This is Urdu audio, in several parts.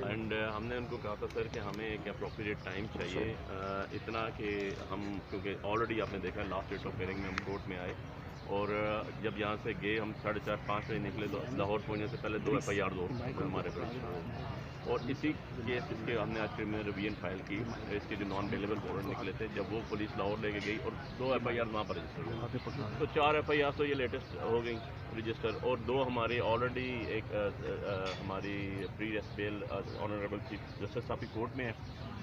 اینڈ ہم نے ان کو کہا تھا سر کہ ہمیں ایک اپروپریٹ ٹائم چاہیے اتنا کہ ہم کیونکہ آلریڈی آپ نے دیکھا لاسٹ ڈیٹ آف ہیئرنگ میں ہم کورٹ میں آئے اور جب یہاں سے گئے ہم 4:30-5 بجے نکلے تو لاہور پہنچنے سے پہلے 2 FIR ہمارے پاس اور اسی کیس اس کے ہم نے آج کرمنل ریویژن فائل کی اس کے جو نان اویلیبل وارنٹ نکلے تھے جب وہ پولیس لاہور لے کے گئی اور 2 FIR وہاں پر رجسٹر ہوئی تو 4 FIR تو یہ لیٹسٹ ہو گئی رجسٹر اور 2 ہماری آلریڈی ایک ہماری پری ریسٹ بیل آنریبل چیف جسٹس صاحب کی کورٹ میں ہے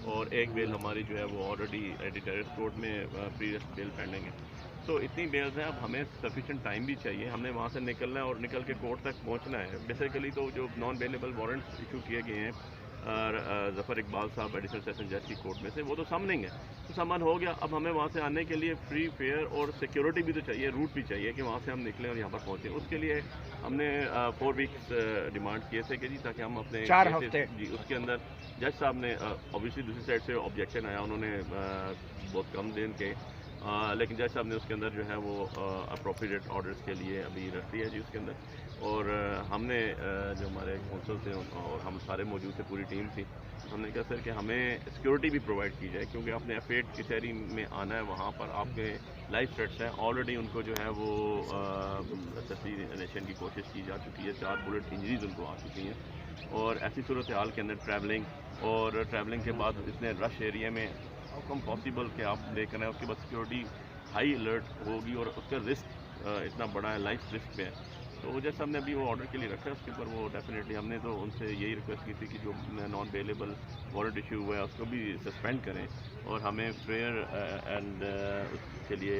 اور ایک بیل ہماری جو ہے وہ آلریڈی ایڈیٹریٹ کورٹ میں پری ریسٹ بیل پینڈنگ ہے. تو اتنی بیلز ہیں اب ہمیں سفیشینٹ ٹائم بھی چاہیے ہم نے وہاں سے نکلنا ہے اور نکل کے کورٹ تک پہنچنا ہے. بیسیکلی تو جو نان اویلیبل وارنٹس ایشو کیے گئے ہیں ظفر اقبال صاحب ایڈیشنل سیشن جج کی کورٹ میں سے وہ تو سمننگ ہے تو سمن ہو گیا. اب ہمیں وہاں سے آنے کے لیے فری فیئر اور سیکیورٹی بھی تو چاہیے روٹ بھی چاہیے کہ وہاں سے ہم نکلیں اور یہاں پر پہنچیں. اس کے لیے ہم نے 4 ویکس ڈیمانڈ کیے تھے کہ جی تاکہ ہم اپنے 4 ہفتے جی اس کے اندر جج صاحب نے اوبیسلی دوسری سائڈ سے آبجیکشن آیا انہوں نے بہت کم دن کے لیکن جج صاحب نے اس کے اندر جو ہے وہ اپروپریٹ آرڈرز کے لیے ابھی رکھ دیا جی اس کے اندر. اور ہم نے جو ہمارے کونسل تھے اور ہم سارے موجود تھے پوری ٹیم تھی ہم نے کہا سر کہ ہمیں سیکورٹی بھی پرووائڈ کی جائے کیونکہ آپ نے F8 کچہری میں آنا ہے وہاں پر آپ کے لائف تھریٹس ہیں آلریڈی ان کو جو ہے وہ اسیسینیشن کی کوشش کی جا چکی ہے 4 بلٹ انجریز ان کو آ چکی ہیں اور ایسی صورتحال کے اندر ٹریولنگ کے بعد اتنے رش ایریا میں کم پاسبل کہ آپ دیکھ رہے ہیں اس کے بعد سیکورٹی ہائی الرٹ ہوگی اور اس کا رسک اتنا بڑا ہے لائف رسک پہ ہے. تو جیسے ہم نے ابھی وہ آرڈر کے لیے رکھا ہے اس کے اوپر وہ ڈیفینیٹلی ہم نے تو ان سے یہی ریکویسٹ کی تھی کہ جو نان اویلیبل وارنٹ ایشو ہوا ہے اس کو بھی سسپینڈ کریں اور ہمیں فیئر اینڈ اس کے لیے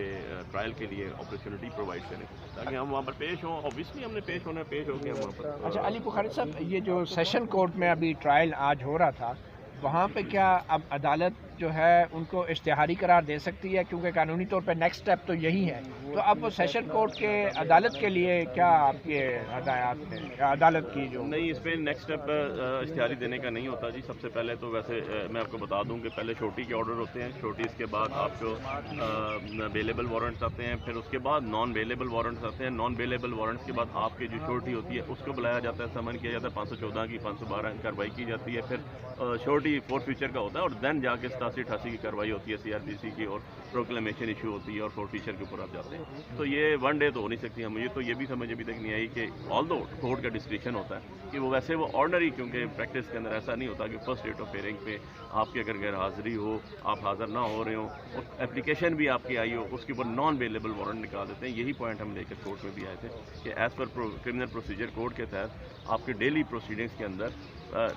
ٹرائل کے لیے اپرچونٹی پرووائڈ کریں تاکہ ہم وہاں پر پیش ہوں. اوبیسلی ہم نے پیش ہونا ہے پیش ہو کے ہم وہاں پر. اچھا علی بخاری صاحب یہ جو سیشن کورٹ میں ابھی ٹرائل آج ہو رہا تھا وہاں پہ کیا اب عدالت جو ہے ان کو اشتہاری قرار دے سکتی ہے کیونکہ قانونی طور پہ نیکسٹ اسٹیپ تو یہی ہے تو اب وہ سیشن کورٹ کے عدالت کے لیے کیا آپ کے ہدایات ہیں عدالت کی جو نہیں اس پہ نیکسٹ اسٹیپ اشتہاری دینے کا نہیں ہوتا جی. سب سے پہلے تو ویسے میں آپ کو بتا دوں کہ پہلے چھوٹی کے آرڈر ہوتے ہیں چھوٹی اس کے بعد آپ کو اویلیبل وارنٹس آتے ہیں پھر اس کے بعد نان اویلیبل وارنٹس آتے ہیں. نان اویلیبل وارنٹس کے بعد آپ کی جو چھوٹی ہوتی ہے اس کو بلایا جاتا ہے سمن کیا جاتا ہے 514 کی 512 کارروائی کی جاتی ہے. پھر چھوٹی 4 فیچر کا ہوتا ہے اور دین جا کے 87-88 کی کارروائی ہوتی ہے CRPC کی اور پروکلیمیشن ایشو ہوتی ہے اور 4 فیچر کے اوپر آپ جاتے ہیں. تو یہ 1 ڈے تو ہو نہیں سکتی. مجھے تو یہ بھی سمجھ ابھی تک نہیں آئی کہ آل دو کورٹ کا ڈسکریشن ہوتا ہے کہ وہ ویسے وہ آرڈنری کیونکہ پریکٹس کے اندر ایسا نہیں ہوتا کہ فرسٹ ڈیٹ آف ہیئرنگ پہ آپ کی اگر غیر حاضری ہو آپ حاضر نہ ہو رہے ہوں اور اپلیکیشن بھی آپ کی آئی ہو اس کے اوپر نان اویلیبل وارنٹ نکال دیتے ہیں. یہی پوائنٹ ہم لے کر کورٹ میں بھی آئے تھے کہ as per criminal procedure code کے تحت آپ کے ڈیلی پروسیڈنگس کے اندر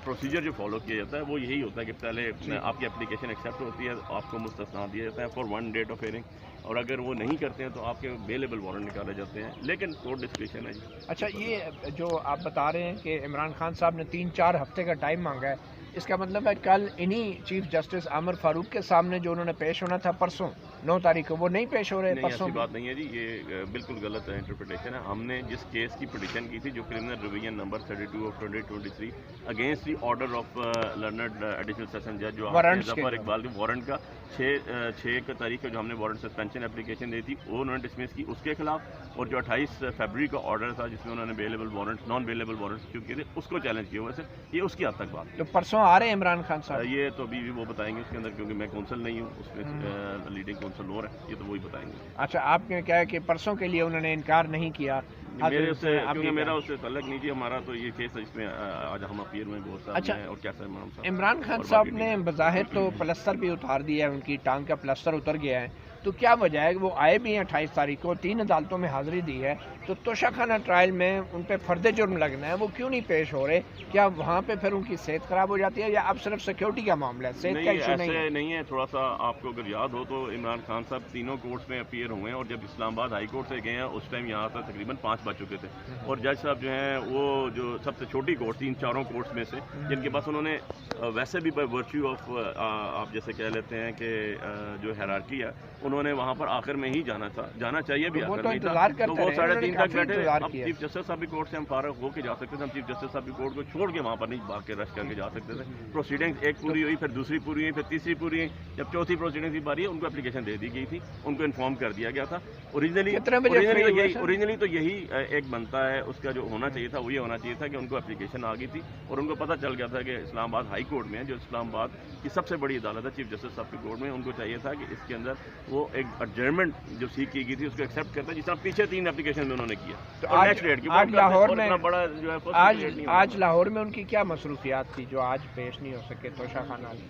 پروسیجر جو فالو کیا جاتا ہے وہ یہی ہوتا ہے کہ پہلے آپ کی اپلیکیشن ایکسیپٹ ہوتی ہے آپ کو مستثنا دیا جاتا ہے فار 1 ڈیٹ آف ہیئرنگ اور اگر وہ نہیں کرتے ہیں تو آپ کے اویلیبل وارنٹ نکالے جاتے ہیں لیکن کورٹ ڈسکریشن ہے جی. اچھا یہ جو آپ بتا رہے ہیں کہ عمران خان صاحب نے 3-4 ہفتے کا ٹائم مانگا ہے اس کا مطلب ہے کل انہی چیف جسٹس عامر فاروق کے سامنے جو انہوں نے پیش ہونا تھا پرسوں 9 تاریخ کو وہ نہیں پیش ہو رہے نہیں پرسوں ایسی بات نہیں ہے جی. یہ بالکل غلط انٹرپریٹیشن ہے. ہم نے جس کیس کی پٹیشن کی تھی جو criminal revision number 32 of 2023 against the order of learned additional session جج جو ظفر اقبال کے وارنٹ کا 6 تاریخ کو جو ہم نے وارنٹ سسپینشن اپلیکیشن دی تھی وہ انہوں نے ڈسمس کی اس کے خلاف اور جو 28 فیبرری کا آرڈر تھا جس میں انہوں نے available warrants non available warrants issue کیے تھے اس کو چیلنج کیا. ویسے یہ اس کی حد تک بات تو پرسوں آ رہے ہیں عمران خان صاحب یہ تو ابھی وہ بتائیں گے اس کے اندر کیونکہ میں کونسل نہیں ہوں اس میں لیڈنگ کونسل اور ہے یہ تو وہی بتائیں گے. اچھا آپ نے کیا ہے کہ پرسوں کے لیے انہوں نے انکار نہیں کیا میرے سے کیونکہ میرا اس سے تعلق نہیں جی ہمارا تو یہ کیس ہے اس میں آج ہم اپیئر میں گور صاحب ہیں اور کیسا امام صاحب عمران خان صاحب نے بظاہر تو پلستر بھی اتار دیا ہے ان کی ٹانگ کا پلستر اتر گیا ہے تو کیا وجہ ہے کہ وہ آئے بھی ہیں 28 تاریخ کو 3 عدالتوں میں حاضری دی ہے تو توشہ خانہ ٹرائل میں ان پہ فرد جرم لگنا ہے وہ کیوں نہیں پیش ہو رہے؟ کیا وہاں پہ پھر ان کی صحت خراب ہو جاتی ہے یا اب صرف سیکیورٹی کا معاملہ ہے صحت کا ایشو نہیں ہے؟ تھوڑا سا آپ کو اگر یاد ہو تو عمران خان صاحب تینوں کورٹس میں اپیئر ہوئے ہیں اور جب اسلام آباد ہائی کورٹ سے گئے ہیں اس ٹائم یہاں سے تقریباً 5 بج چکے تھے اور جج صاحب جو ہیں وہ جو سب سے چھوٹی کورٹ 3-4 کورٹس میں سے جن کے پاس انہوں نے ویسے بھی بائی ورچیو آف آپ جیسے کہہ لیتے ہیں کہ جو ہیرارکی ہے انہوں نے وہاں پر آخر میں ہی جانا چاہیے بھی، وہ آخر تو میں ہی تھا، انتظار تو کرتے وہ رہے، 3:30 تک بیٹھے رہے۔ اب کیا چیف جسٹس صاحب کی کورٹ سے ہم فارغ ہو کے جا سکتے تھے، ہم چیف جسٹس صاحب کی کورٹ کو چھوڑ کے وہاں پر نہیں بھاگ کے رش کر کے جا سکتے تھے۔ پروسیڈنگز ایک پوری ہوئی، پھر دوسری پوری ہوئی، پھر تیسری پوری ہوئی، جب چوتھی پروسیڈنگ کی باری ہے ان کو اپلیکیشن دے دی گئی تھی، ان کو انفارم کر دیا گیا تھا۔ اوریجنلی تو یہی ایک بنتا ہے، اس کا جو ہونا چاہیے تھا وہ یہ ہونا چاہیے تھا کہ ان کو اپلیکیشن آ گئی تھی اور ان کو پتہ چل گیا تھا کہ اسلام آباد ہائی کورٹ میں، جو اسلام آباد کی سب سے بڑی عدالت ہے، چیف جسٹس صاحب کی کورٹ میں، ان کو چاہیے تھا کہ اس کے اندر وہ ایک ایڈجرنمنٹ جو سیکھ کی گئی تھی اس کو ایکسیپٹ کرتا ہے، جس طرح پیچھے 3 اپلیکیشن میں انہوں نے کیا۔ تو آج لاہور میں ان کی کیا مصروفیات تھی جو آج پیش نہیں ہو سکے توشہ خانہ علی؟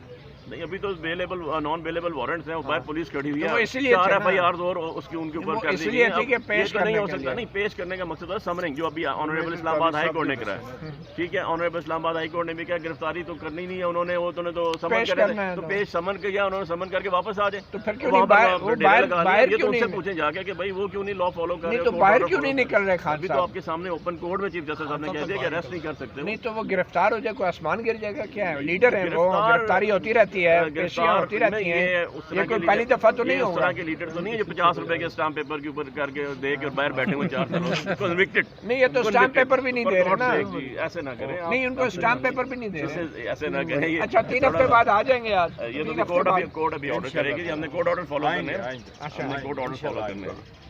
نہیں، ابھی تو نان اویلیبل وارنٹس ہیں، باہر پولیس کھڑی ہوئی ہے، 4 FIRs اور اس کی ان کے اوپر کر دی گئی ہیں۔ پیش نہیں ہو سکتا، نہیں پیش کرنے کا مقصد ہے سمننگ، جو ابھی آنریبل اسلام آباد ہائی کورٹ نے کرایا، ٹھیک ہے، آنریبل اسلام آباد ہائی کورٹ نے بھی کیا گرفتاری تو کرنی نہیں ہے انہوں نے، وہ تو سمن کرے تو پیش سمن کیا، انہوں نے سمن کر کے واپس آ جائے، تو پھر کیوں نہیں باہر یہ تو ان سے پوچھیں جا کے کہ بھائی وہ کیوں نہیں لا فالو کر رہے، تو باہر کیوں نہیں نکل رہے خان ابھی تو آپ کے سامنے اوپن کورٹ میں چیف جسٹس صاحب نے کہہ دیا کہ اریسٹ نہیں کر سکتے۔ نہیں تو وہ گرفتار ہو جائے، کوئی آسمان گر جائے گا، کیا ہے، لیڈر ہے وہ، گرفتاری ہوتی رہتی ہے، پیشیاں ہوتی رہتی ہیں، یہ کوئی پہلی دفعہ تو نہیں ہوگا۔ اس طرح کے لیڈر تو نہیں ہے جو 50 روپے کے اسٹامپ پیپر کے اوپر کر کے دے کے باہر بیٹھے ہوئے 4 سال کنوکٹڈ۔ نہیں، یہ تو اسٹامپ پیپر بھی نہیں دے رہے نا، ایسے نہ کریں، نہیں ان کو اسٹامپ پیپر بھی نہیں دے رہے، ایسے نہ کریں۔ اچھا 3 ہفتے بعد آ جائیں گے آج، یہ تو کورٹ ابھی آرڈر کرے گی، ہم نے کورٹ آرڈر فالو کرنے ہیں، ہم نے کورٹ آرڈر فالو کرنے ہیں۔